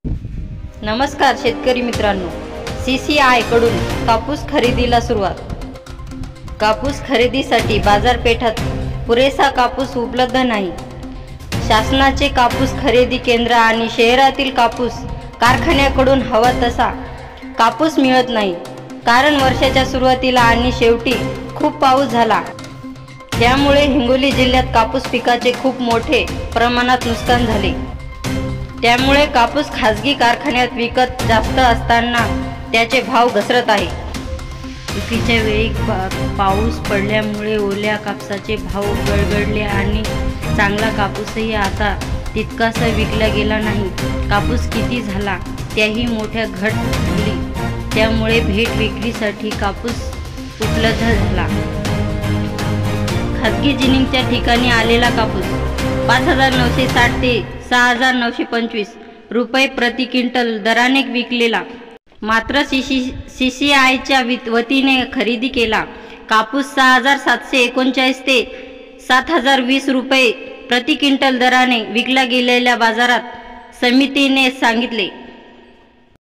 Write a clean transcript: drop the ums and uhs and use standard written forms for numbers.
नमस्कार शेतकरी मित्रांनो, CCI कडून कापूस खरेदीला सुरुवात। कापूस खरेदीसाठी बाजारपेठात पुरेसा कापूस उपलब्ध नाही। शासनाचे कापूस खरेदी केंद्र आणि शहरातील कापूस कारखान्याकडून हवा तसा कापूस मिळत नाही, कारण वर्षाच्या सुरुवातीला आणि शेवटी खूप पाऊस झाला। त्यामुळे हिंगोली जिल्ह्यात कापूस पिकाचे खूप मोठे प्रमाणात नुकसान झाले। त्यामुळे कापूस खाजगी कारखान्यात विकत जास्त असताना त्याचे भाव घसरत आहे। चुकीच्या वेळी पाऊस पडल्यामुळे ओल्या कापसाचे भाव गडगडले आणि चांगला कापूसही आता तितकासा विकला गेला नाही। कापूस किती झाला त्याही मोठ्या घट झाली, त्यामुळे भेट विक्रीसाठी कापूस उपलब्ध झाला। खाजगी जिनिंगच्या ठिकाणी आलेला कापूस 5,960 ते 6,925 रुपये प्रति क्विंटल दराने विकलेला। मात्र CCIच्या वतीने खरेदी केला कापूस 6,739 ते 7,020 रुपये प्रति क्विंटल दराने विकला गेलेल्या बाजारात समितीने सांगितले।